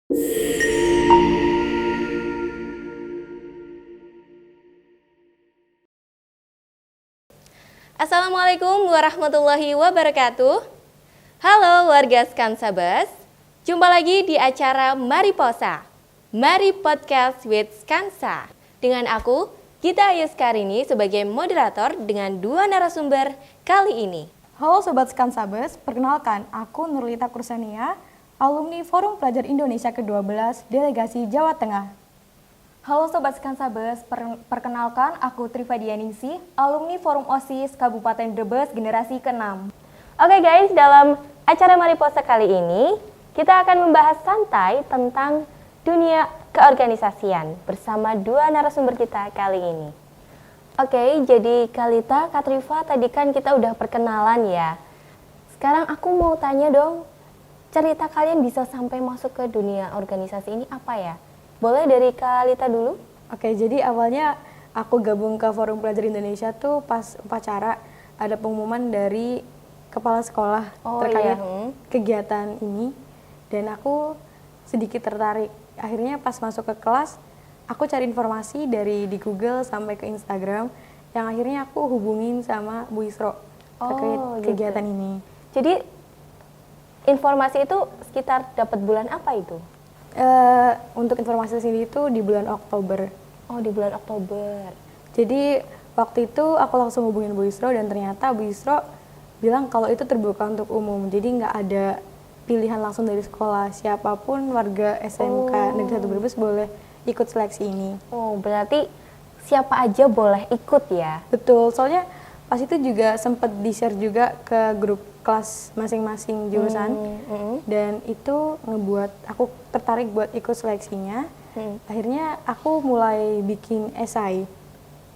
Assalamualaikum warahmatullahi wabarakatuh. Halo warga Skansabes, jumpa lagi di acara Mariposa, Mari Podcast with Skansa. Dengan aku, Gita Ayuskarini sebagai moderator dengan dua narasumber kali ini. Halo Sobat Skansabes, perkenalkan aku Nurlita Kursania, alumni Forum Pelajar Indonesia ke-12, Delegasi Jawa Tengah. Halo Sobat Skansabes, perkenalkan aku Triva Dianingsih, alumni Forum OSIS Kabupaten Brebes generasi ke-6. Oke guys, dalam acara Mariposa kali ini, kita akan membahas santai tentang dunia keorganisasian bersama dua narasumber kita kali ini. Oke, jadi Kalita, Kak Triva, tadi kan kita udah perkenalan ya. Sekarang aku mau tanya dong, cerita kalian bisa sampai masuk ke dunia organisasi ini apa ya? Boleh dari Kalita dulu? Oke, jadi awalnya aku gabung ke Forum Pelajar Indonesia tuh pas upacara ada pengumuman dari kepala sekolah terkait kegiatan ini. Dan aku sedikit tertarik. Akhirnya pas masuk ke kelas, aku cari informasi dari di Google sampai ke Instagram, yang akhirnya aku hubungin sama Bu Isro terkait kegiatan ini. Jadi informasi itu sekitar dapat bulan apa itu? Untuk informasi sendiri itu di bulan Oktober. Oh, di bulan Oktober. Jadi waktu itu aku langsung hubungin Bu Isro dan ternyata Bu Isro bilang kalau itu terbuka untuk umum. Jadi nggak ada pilihan langsung dari sekolah. Siapapun warga SMK Negeri 1 Brebes boleh ikut seleksi ini. Oh, berarti siapa aja boleh ikut ya? Betul, soalnya pas itu juga sempat di-share juga ke grup kelas masing-masing jurusan. Dan itu ngebuat aku tertarik buat ikut seleksinya. Akhirnya aku mulai bikin esai.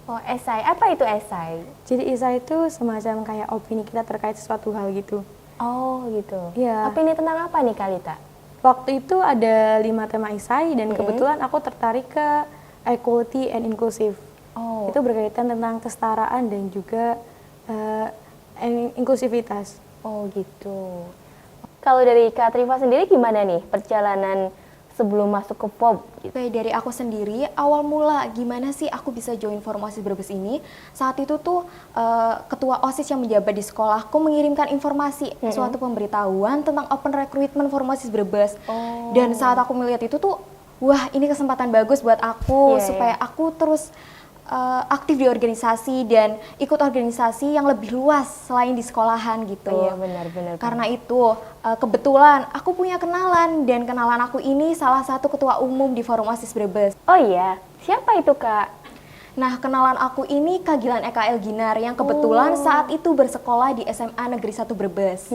Oh, esai. Apa itu esai? Jadi esai itu semacam kayak opini kita terkait sesuatu hal gitu. Oh, gitu. Iya. Opini tentang apa nih, Kalita? Waktu itu ada 5 tema esai dan kebetulan aku tertarik ke equality and inclusive. Oh. Itu berkaitan tentang kesetaraan dan juga inklusivitas. Oh, gitu. Kalau dari Kak Triva sendiri gimana nih perjalanan sebelum masuk ke FOB? Gitu? Oke, dari aku sendiri, awal mula gimana sih aku bisa join Forum OSIS Brebes ini? Saat itu tuh ketua OSIS yang menjabat di sekolahku mengirimkan informasi, suatu pemberitahuan tentang open recruitment Forum OSIS Brebes. Dan saat aku melihat itu tuh, wah ini kesempatan bagus buat aku supaya aku terus aktif di organisasi dan ikut organisasi yang lebih luas selain di sekolahan gitu. Iya, benar. Karena itu kebetulan aku punya kenalan dan kenalan aku ini salah satu ketua umum di Forum OSIS Brebes. Oh iya, siapa itu Kak? Nah, kenalan aku ini Kak Gilan Eka Elginar yang kebetulan saat itu bersekolah di SMA Negeri 1 Brebes.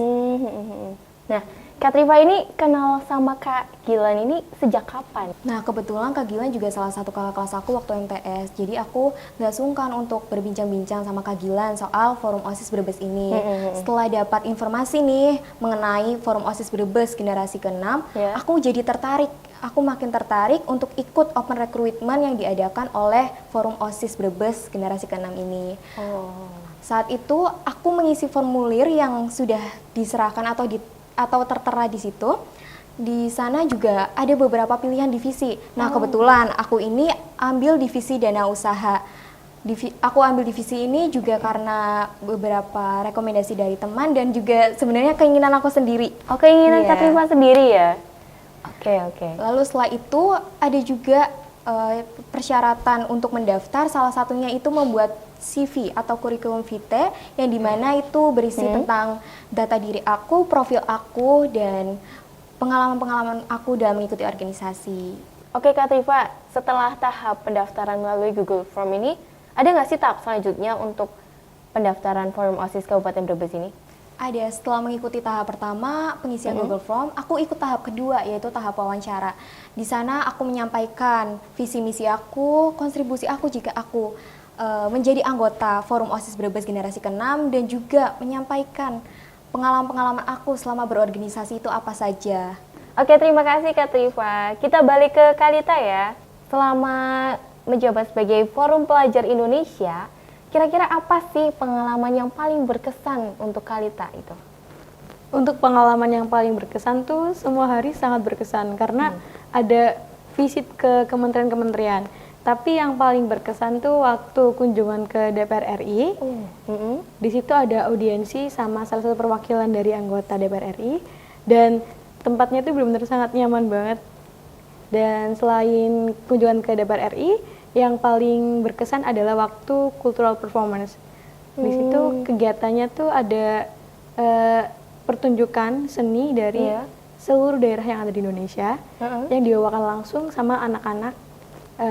Nah, Kak Triva ini kenal sama Kak Gilan ini sejak kapan? Nah, kebetulan Kak Gilan juga salah satu kakak kelas aku waktu MTS. Jadi aku gak sungkan untuk berbincang-bincang sama Kak Gilan soal Forum OSIS Brebes ini. Setelah dapat informasi nih mengenai Forum OSIS Brebes generasi ke-6, aku jadi tertarik. Aku makin tertarik untuk ikut open recruitment yang diadakan oleh Forum OSIS Brebes generasi ke-6 ini. Saat itu aku mengisi formulir yang sudah diserahkan atau tertera di situ. Di sana juga ada beberapa pilihan divisi. Nah, kebetulan aku ini ambil divisi dana usaha. Aku ambil divisi ini juga karena beberapa rekomendasi dari teman dan juga sebenarnya keinginan aku sendiri. Oh, keinginan Kak Triva sendiri ya? Oke. Lalu setelah itu ada juga persyaratan untuk mendaftar, salah satunya itu membuat CV atau kurikulum vitae yang dimana itu berisi tentang data diri aku, profil aku, dan pengalaman-pengalaman aku dalam mengikuti organisasi. Oke Kak Triva, setelah tahap pendaftaran melalui Google Form ini, ada nggak sih tahap selanjutnya untuk pendaftaran Forum OSIS Kabupaten Brebes ini? Ada, setelah mengikuti tahap pertama, pengisian Google Form, aku ikut tahap kedua, yaitu tahap wawancara. Di sana aku menyampaikan visi misi aku, kontribusi aku jika aku menjadi anggota Forum OSIS Brebes generasi ke-6 dan juga menyampaikan pengalaman-pengalaman aku selama berorganisasi itu apa saja. Oke, terima kasih Kak Triva. Kita balik ke Kalita ya. Selama menjabat sebagai Forum Pelajar Indonesia, kira-kira apa sih pengalaman yang paling berkesan untuk Kalita itu? Untuk pengalaman yang paling berkesan tuh semua hari sangat berkesan karena ada visit ke kementerian-kementerian. Tapi yang paling berkesan tuh waktu kunjungan ke DPR RI. Di situ ada audiensi sama salah satu perwakilan dari anggota DPR RI, dan tempatnya itu benar-benar sangat nyaman banget. Dan selain kunjungan ke DPR RI, yang paling berkesan adalah waktu cultural performance. Di situ kegiatannya tuh ada pertunjukan seni dari seluruh daerah yang ada di Indonesia yang dibawakan langsung sama anak-anak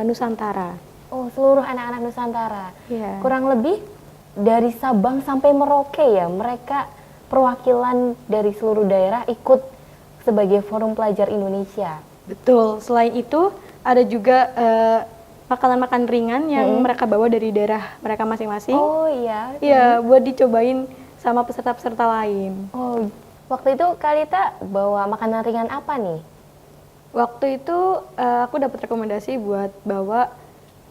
Nusantara. Oh, seluruh anak-anak Nusantara. Iya. Kurang lebih dari Sabang sampai Merauke ya, mereka perwakilan dari seluruh daerah ikut sebagai Forum Pelajar Indonesia. Betul. Selain itu ada juga makanan-makanan ringan yang mereka bawa dari daerah mereka masing-masing. Oh iya. Iya, buat dicobain sama peserta-peserta lain. Oh, waktu itu Kalita bawa makanan ringan apa nih? Waktu itu aku dapat rekomendasi buat bawa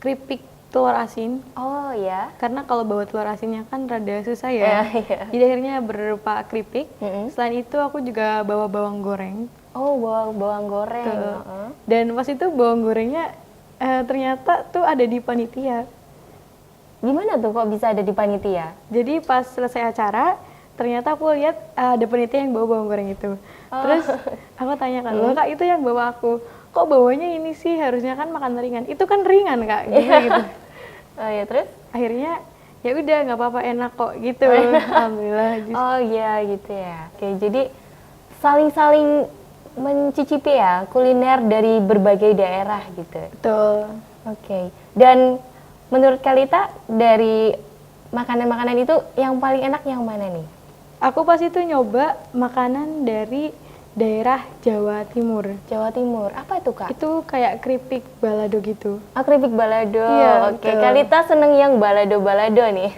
keripik telur asin. Oh ya. Karena kalau bawa telur asinnya kan rada susah ya. Iya. Jadi akhirnya berupa keripik. Selain itu aku juga bawa bawang goreng. Oh, bawang goreng. Dan pas itu bawang gorengnya ternyata tuh ada di panitia. Gimana tuh kok bisa ada di panitia? Jadi pas selesai acara, ternyata aku lihat ada panitia yang bawa bawang goreng itu. Terus aku tanyakan, loh Kak, itu yang bawa aku. Kok bawanya ini sih? Harusnya kan makan ringan. Itu kan ringan Kak, gitu. Oh ya, terus? Akhirnya ya udah nggak apa-apa, enak kok gitu. Alhamdulillah. Oh iya gitu ya. Oke, jadi saling-saling mencicipi ya kuliner dari berbagai daerah gitu. Betul. Oke. Dan menurut Kalita dari makanan-makanan itu yang paling enak yang mana nih? Aku pas itu nyoba makanan dari daerah Jawa Timur. Jawa Timur. Apa itu, Kak? Itu kayak keripik balado gitu. Oh, keripik balado. Iya, Oke, betul. Kalita seneng yang balado-balado nih.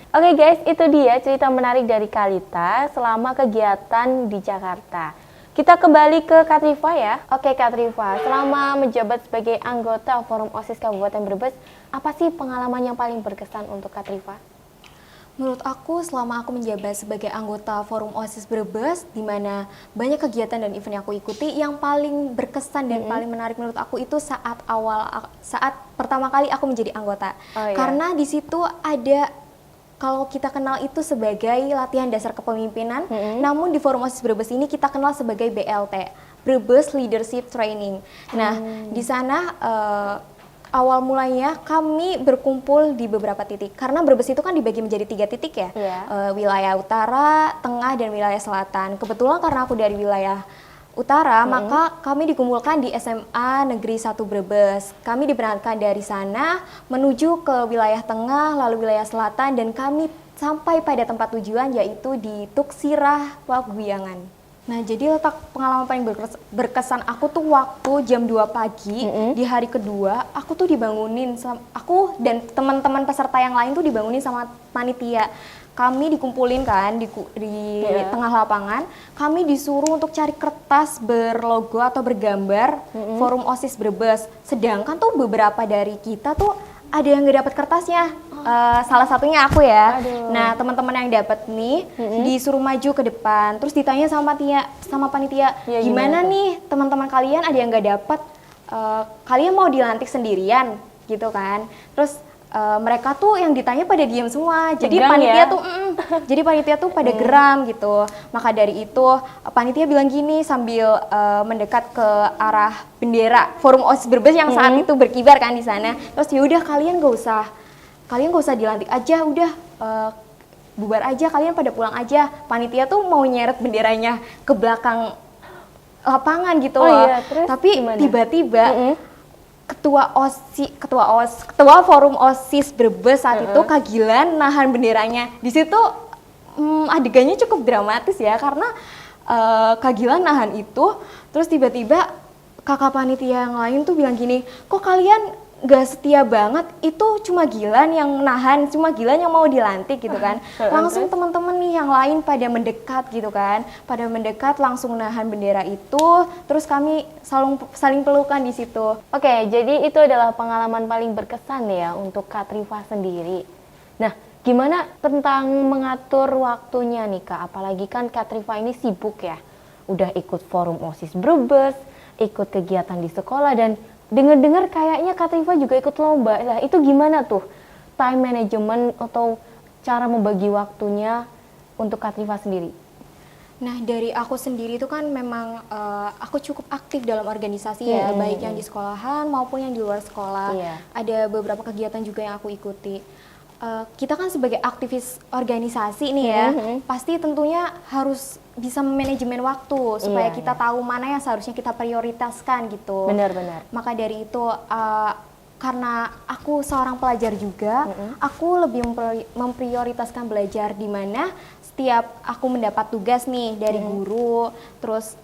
Oke guys, itu dia cerita menarik dari Kalita selama kegiatan di Jakarta. Kita kembali ke Kak Rifa ya. Oke Kak Rifa, selama menjabat sebagai anggota Forum OSIS Kabupaten Brebes, apa sih pengalaman yang paling berkesan untuk Kak Rifa? Menurut aku, selama aku menjabat sebagai anggota Forum OSIS Brebes, di mana banyak kegiatan dan event yang aku ikuti, yang paling berkesan dan paling menarik menurut aku itu saat pertama kali aku menjadi anggota. Oh, iya. Karena di situ ada, kalau kita kenal itu sebagai latihan dasar kepemimpinan, namun di Forum OSIS Brebes ini kita kenal sebagai BLT, Brebes Leadership Training. Nah, di sana awal mulanya kami berkumpul di beberapa titik, karena Brebes itu kan dibagi menjadi 3 titik ya, wilayah utara, tengah, dan wilayah selatan. Kebetulan karena aku dari wilayah utara, maka kami dikumpulkan di SMA Negeri 1 Brebes. Kami diberangkatkan dari sana menuju ke wilayah tengah, lalu wilayah selatan, dan kami sampai pada tempat tujuan yaitu di Tuksirah, Paguyangan. Nah, jadi letak pengalaman paling berkesan aku tuh waktu jam 2 pagi di hari kedua, aku tuh dibangunin, aku dan teman-teman peserta yang lain tuh dibangunin sama panitia. Kami dikumpulin kan di tengah lapangan, kami disuruh untuk cari kertas berlogo atau bergambar Forum OSIS Brebes. Sedangkan tuh beberapa dari kita tuh ada yang nggak dapat kertasnya. Salah satunya aku ya. Nah, teman-teman yang dapat nih disuruh maju ke depan, terus ditanya sama panitia, Ya, gimana nih teman-teman kalian ada yang nggak dapat? Kalian mau dilantik sendirian gitu kan? Terus mereka tuh yang ditanya pada diam semua. Jadi Tegang panitia ya? tuh jadi panitia tuh pada geram gitu. Maka dari itu panitia bilang gini sambil mendekat ke arah bendera Forum OSIS Brebes yang saat itu berkibar kan di sana. Terus ya udah kalian gak usah dilantik aja, udah bubar aja, kalian pada pulang aja. Panitia tuh mau nyeret benderanya ke belakang lapangan gitu loh. Iya, terus tapi gimana? tiba-tiba ketua Forum OSIS Brebes saat itu Kak Gilan nahan benderanya. Di situ adegannya cukup dramatis ya, karena Kak Gilan nahan itu, terus tiba-tiba kakak panitia yang lain tuh bilang gini, kok kalian gak setia banget, itu cuma Gilan yang nahan, cuma Gilan yang mau dilantik gitu kan. Langsung teman-teman nih yang lain pada mendekat gitu kan, pada mendekat langsung nahan bendera itu, terus kami saling pelukan di situ. Oke, jadi itu adalah pengalaman paling berkesan ya untuk Kak Rifa sendiri. Nah, gimana tentang mengatur waktunya nih Kak? Apalagi kan Kak Rifa ini sibuk ya, udah ikut Forum OSIS Brebes, ikut kegiatan di sekolah dan dengar-dengar kayaknya Kak Trifa juga ikut lomba. Nah, itu gimana tuh time management atau cara membagi waktunya untuk Kak Trifa sendiri? Nah, dari aku sendiri itu kan memang aku cukup aktif dalam organisasi ya, baik yang di sekolahan maupun yang di luar sekolah. Iya. Ada beberapa kegiatan juga yang aku ikuti. Kita kan sebagai aktivis organisasi nih ya, pasti tentunya harus bisa manajemen waktu supaya Iya, kita tahu mana yang seharusnya kita prioritaskan gitu. Benar-benar. Maka dari itu karena aku seorang pelajar juga, aku lebih memprioritaskan belajar di mana setiap aku mendapat tugas nih dari guru, terus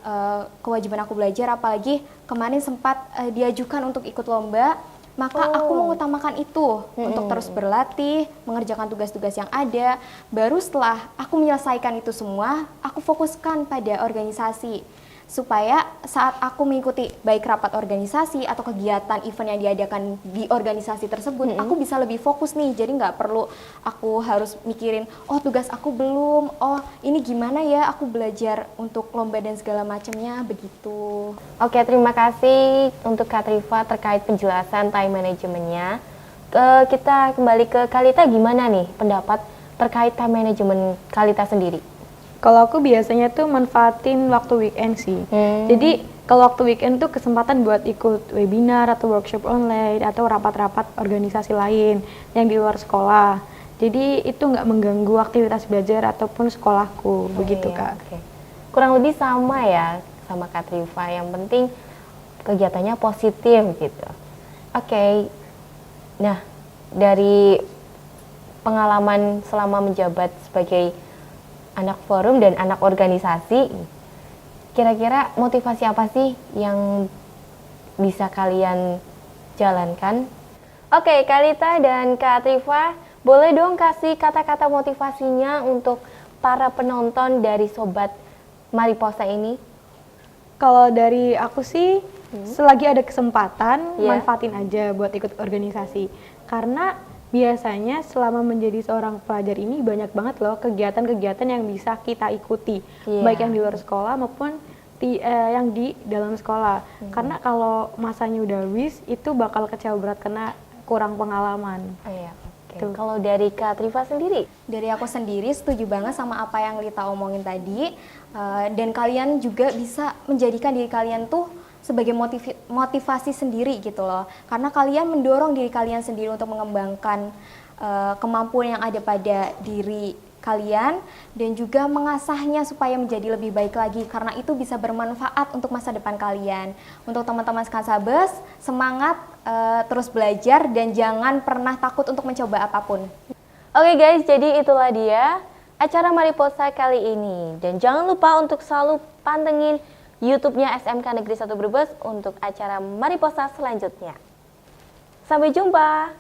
kewajiban aku belajar, apalagi kemarin sempat diajukan untuk ikut lomba, maka aku mengutamakan itu untuk terus berlatih, mengerjakan tugas-tugas yang ada. Baru setelah aku menyelesaikan itu semua, aku fokuskan pada organisasi. Supaya saat aku mengikuti baik rapat organisasi atau kegiatan event yang diadakan di organisasi tersebut, aku bisa lebih fokus nih. Jadi nggak perlu aku harus mikirin, oh tugas aku belum, oh ini gimana ya aku belajar untuk lomba dan segala macamnya, begitu. Oke, terima kasih untuk Kak Trifa terkait penjelasan time manajemennya. Kita kembali ke Kalita, gimana nih pendapat terkait time management Kalita sendiri? Kalau aku biasanya tuh manfaatin waktu weekend sih. Jadi kalau waktu weekend tuh kesempatan buat ikut webinar atau workshop online atau rapat-rapat organisasi lain yang di luar sekolah. Jadi itu nggak mengganggu aktivitas belajar ataupun sekolahku, begitu Kak. Oke. Kurang lebih sama ya sama Kak Trifa, yang penting kegiatannya positif gitu. Oke. Nah, dari pengalaman selama menjabat sebagai anak forum dan anak organisasi, kira-kira motivasi apa sih yang bisa kalian jalankan? Oke, Kalita dan Kak Trifa, boleh dong kasih kata-kata motivasinya untuk para penonton dari Sobat Mariposa ini? Kalau dari aku sih, selagi ada kesempatan, manfaatin aja buat ikut organisasi. Karena biasanya selama menjadi seorang pelajar ini banyak banget loh kegiatan-kegiatan yang bisa kita ikuti, baik yang di luar sekolah maupun yang di dalam sekolah. Karena kalau masanya udah habis, itu bakal kecewa berat karena kurang pengalaman. Iya. Oke. Kalau dari Kak Trifa sendiri? Dari aku sendiri setuju banget sama apa yang Lita omongin tadi, dan kalian juga bisa menjadikan diri kalian tuh sebagai motivasi sendiri gitu loh. Karena kalian mendorong diri kalian sendiri untuk mengembangkan kemampuan yang ada pada diri kalian dan juga mengasahnya supaya menjadi lebih baik lagi, karena itu bisa bermanfaat untuk masa depan kalian. Untuk teman-teman Skansabes, semangat terus belajar dan jangan pernah takut untuk mencoba apapun. Oke guys, jadi itulah dia acara Mariposa kali ini. Dan jangan lupa untuk selalu pantengin YouTube-nya SMK Negeri 1 Brebes untuk acara Mariposa selanjutnya. Sampai jumpa!